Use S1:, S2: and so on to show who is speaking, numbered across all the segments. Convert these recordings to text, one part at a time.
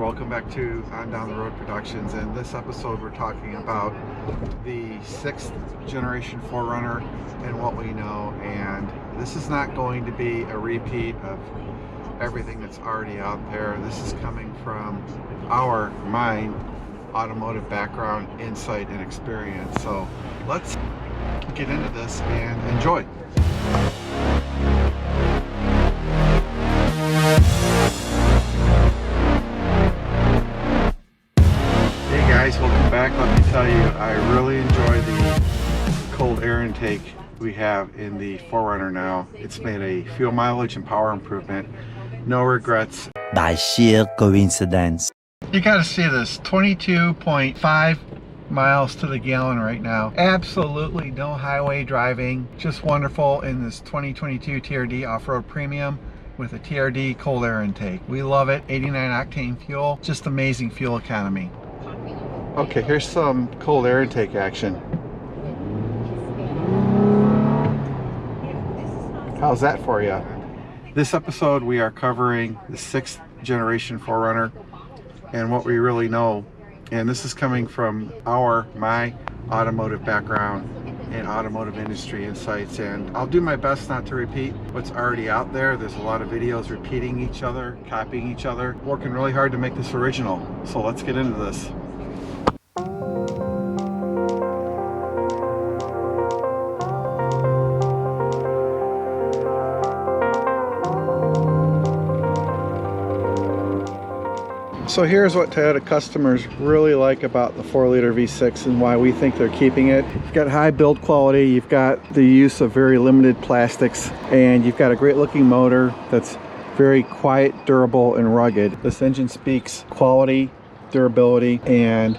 S1: welcome back to On Down the Road Productions. And this episode we're talking about the 6th generation 4Runner and what we know. And this is not going to be a repeat of everything that's already out there. This is coming from my automotive background, insight, and experience. So let's get into this and enjoy. Hey guys, welcome back. Let me tell you, I really enjoy the cold air intake we have in the 4Runner now. It's made a fuel mileage and power improvement. No regrets.
S2: By sheer coincidence.
S1: You gotta see this, 22.5 miles to the gallon right now. Absolutely no highway driving. Just wonderful in this 2022 TRD Off-Road Premium with a TRD cold air intake. We love it. 89 octane fuel, just amazing fuel economy. Okay, here's some cold air intake action. How's that for you? This episode we are covering the 6th generation 4Runner and what we really know. And this is coming from my automotive background and automotive industry insights. And I'll do my best not to repeat what's already out there. There's a lot of videos repeating each other, copying each other, working really hard to make this original. So let's get into this. So here's what Toyota customers really like about the 4-liter V6 and why we think they're keeping it. You've got high build quality, you've got the use of very limited plastics, and you've got a great looking motor that's very quiet, durable, and rugged. This engine speaks quality, durability, and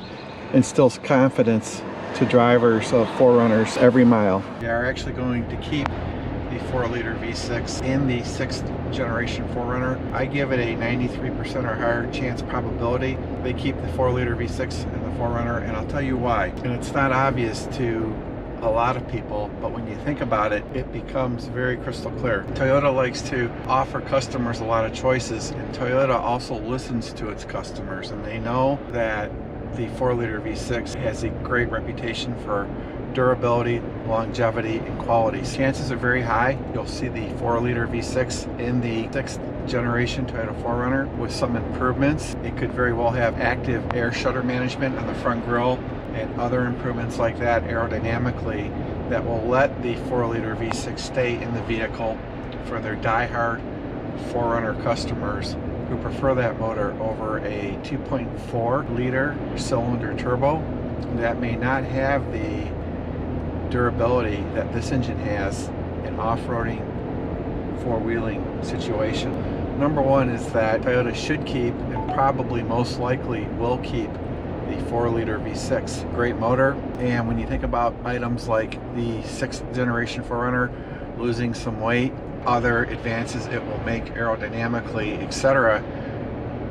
S1: instills confidence to drivers of 4Runners every mile. We are actually going to keep the 4-liter V6 in the 6th generation 4Runner. I give it a 93% or higher chance probability they keep the 4-liter V6 in the 4Runner, and I'll tell you why. And it's not obvious to a lot of people, but when you think about it, it becomes very crystal clear. Toyota likes to offer customers a lot of choices, and Toyota also listens to its customers, and they know that the 4-liter V6 has a great reputation for durability, longevity, and quality. Chances are very high you'll see the 4-liter V6 in the 6th generation Toyota 4Runner with some improvements. It could very well have active air shutter management on the front grille and other improvements like that aerodynamically that will let the 4-liter V6 stay in the vehicle for their die-hard 4Runner customers who prefer that motor over a 2.4-liter cylinder turbo that may not have the durability that this engine has in off-roading, four-wheeling situation. Number one is that Toyota should keep, and probably most likely will keep, the 4-liter V6. Great motor, and when you think about items like the 6th generation 4Runner losing some weight, other advances it will make aerodynamically, etc.,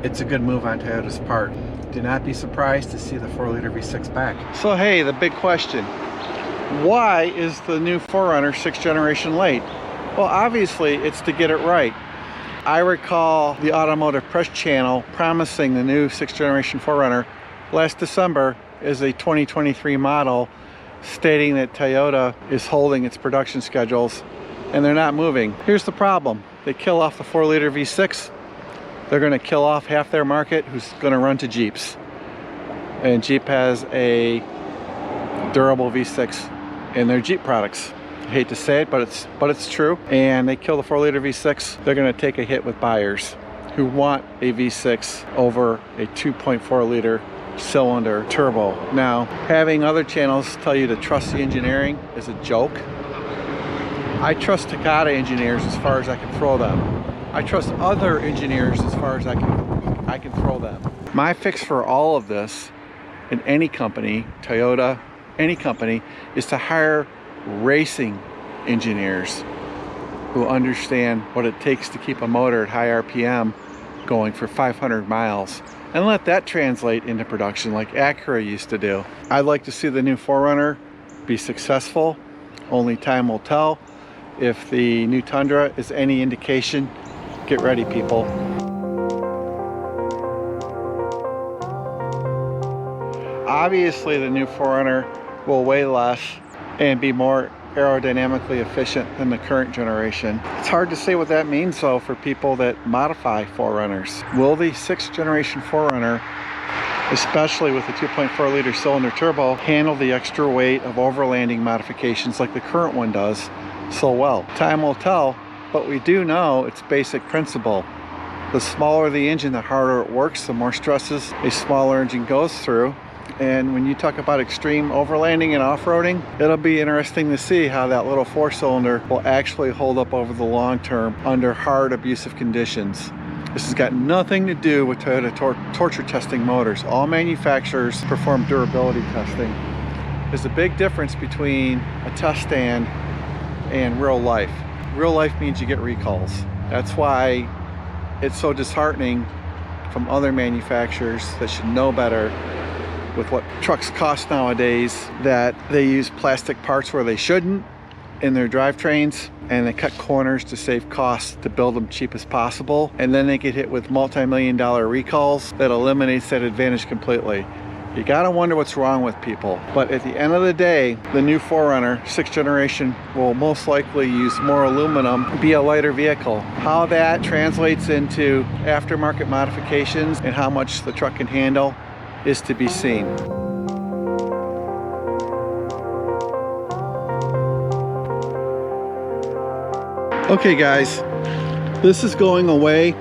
S1: it's a good move on Toyota's part. Do not be surprised to see the 4-liter V6 back. So hey, the big question. Why is the new 4Runner 6th generation late? Well, obviously it's to get it right. I recall the Automotive Press Channel promising the new 6th generation 4Runner last December as a 2023 model, stating that Toyota is holding its production schedules and they're not moving. Here's the problem. They kill off the 4-liter V6, they're going to kill off half their market who's going to run to Jeeps. And Jeep has a durable V6 in their Jeep products. I hate to say it, but it's true. And they kill the 4-liter V6, they're going to take a hit with buyers who want a V6 over a 2.4-liter cylinder turbo. Now, having other channels tell you to trust the engineering is a joke. I trust Takata engineers as far as I can throw them. I trust other engineers as far as I can throw them. My fix for all of this in any company, Toyota, any company, is to hire racing engineers who understand what it takes to keep a motor at high RPM going for 500 miles and let that translate into production like Acura used to do. I'd like to see the new 4Runner be successful. Only time will tell. If the new Tundra is any indication, get ready, people. Obviously the new 4Runner will weigh less and be more aerodynamically efficient than the current generation. It's hard to say what that means though for people that modify 4Runners. Will the 6th generation 4Runner, especially with the 2.4 liter cylinder turbo, handle the extra weight of overlanding modifications like the current one does so well? Time will tell, but we do know its basic principle. The smaller the engine, the harder it works, the more stresses a smaller engine goes through. And when you talk about extreme overlanding and off-roading, it'll be interesting to see how that little 4-cylinder will actually hold up over the long term under hard abusive conditions. This has got nothing to do with Toyota torture testing motors. All manufacturers perform durability testing. There's a big difference between a test stand and real life. Real life means you get recalls. That's why it's so disheartening from other manufacturers that should know better with what trucks cost nowadays, that they use plastic parts where they shouldn't in their drivetrains, and they cut corners to save costs to build them cheap as possible, and then they get hit with multi-million-dollar recalls that eliminates that advantage completely. You gotta wonder what's wrong with people. But at the end of the day, the new 4Runner 6th generation will most likely use more aluminum, be a lighter vehicle. How that translates into aftermarket modifications and how much the truck can handle is to be seen. Okay guys, this is going away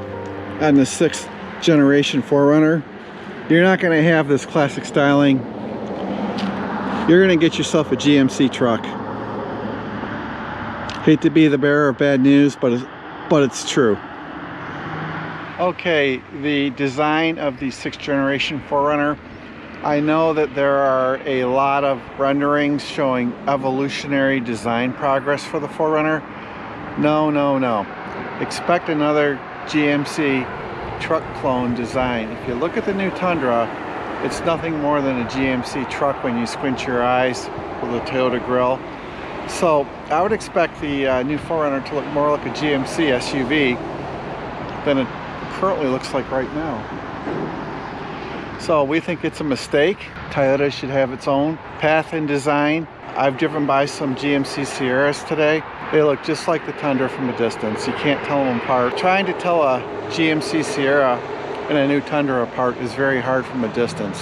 S1: on the 6th generation 4Runner. You're not going to have this classic styling. You're going to get yourself a GMC truck. Hate to be the bearer of bad news, but it's true. Okay, the design of the 6th generation 4Runner. I know that there are a lot of renderings showing evolutionary design progress for the 4Runner. No, no, no. Expect another GMC truck clone design. If you look at the new Tundra, it's nothing more than a GMC truck when you squint your eyes with a Toyota grille. So I would expect the new 4Runner to look more like a GMC SUV than it currently looks like right now. So we think it's a mistake. Toyota should have its own path in design. I've driven by some GMC Sierras today. They look just like the Tundra from a distance. You can't tell them apart. Trying to tell a GMC Sierra and a new Tundra apart is very hard from a distance.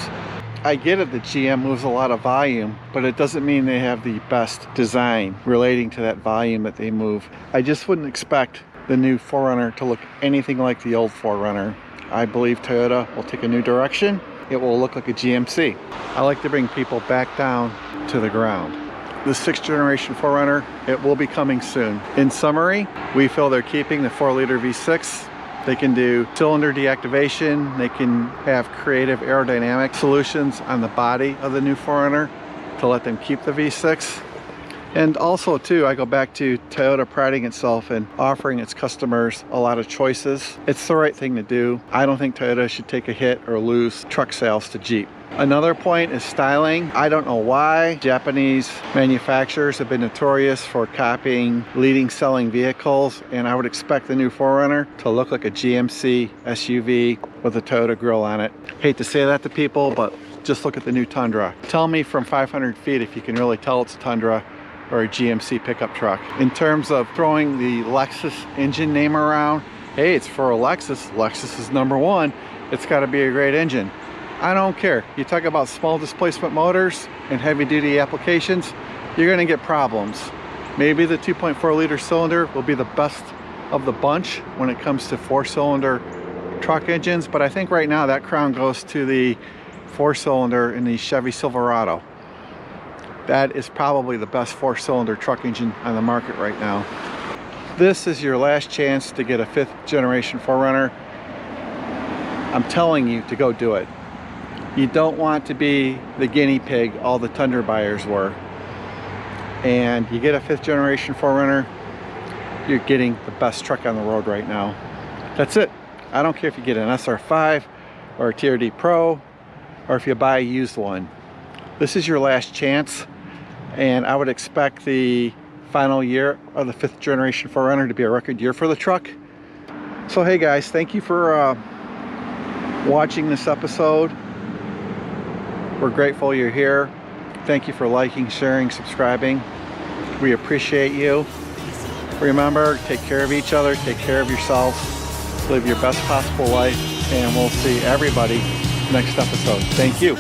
S1: I get it that GM moves a lot of volume, but it doesn't mean they have the best design relating to that volume that they move. I just wouldn't expect the new 4Runner to look anything like the old 4Runner. I believe Toyota will take a new direction. It will look like a GMC. I like to bring people back down to the ground. The 6th generation 4Runner, it will be coming soon. In summary, we feel they're keeping the 4-liter V6. They can do cylinder deactivation. They can have creative aerodynamic solutions on the body of the new 4Runner to let them keep the V6. And also too, I go back to Toyota priding itself in offering its customers a lot of choices. It's the right thing to do. I don't think Toyota should take a hit or lose truck sales to Jeep. Another point is styling. I don't know why Japanese manufacturers have been notorious for copying leading selling vehicles, and I would expect the new 4Runner to look like a GMC SUV with a Toyota grille on it. Hate to say that to people, but just look at the new Tundra. Tell me from 500 feet if you can really tell it's a Tundra or a GMC pickup truck. In terms of throwing the Lexus engine name around, hey, it's for a Lexus. Lexus is #1. It's got to be a great engine. I don't care. You talk about small displacement motors and heavy duty applications, you're going to get problems. Maybe the 2.4 liter cylinder will be the best of the bunch when it comes to 4-cylinder truck engines, but I think right now that crown goes to the 4-cylinder in the Chevy Silverado. That is probably the best 4-cylinder truck engine on the market right now. This is your last chance to get a 5th generation 4Runner. I'm telling you to go do it. You don't want to be the guinea pig all the Tundra buyers were. And you get a 5th generation 4Runner, you're getting the best truck on the road right now. That's it. I don't care if you get an SR5 or a TRD Pro or if you buy a used one. This is your last chance, and I would expect the final year of the 5th generation 4Runner to be a record year for the truck. So hey guys, thank you for watching this episode. We're grateful you're here. Thank you for liking, sharing, subscribing. We appreciate you. Remember, take care of each other, take care of yourselves, live your best possible life, and we'll see everybody next episode. Thank you.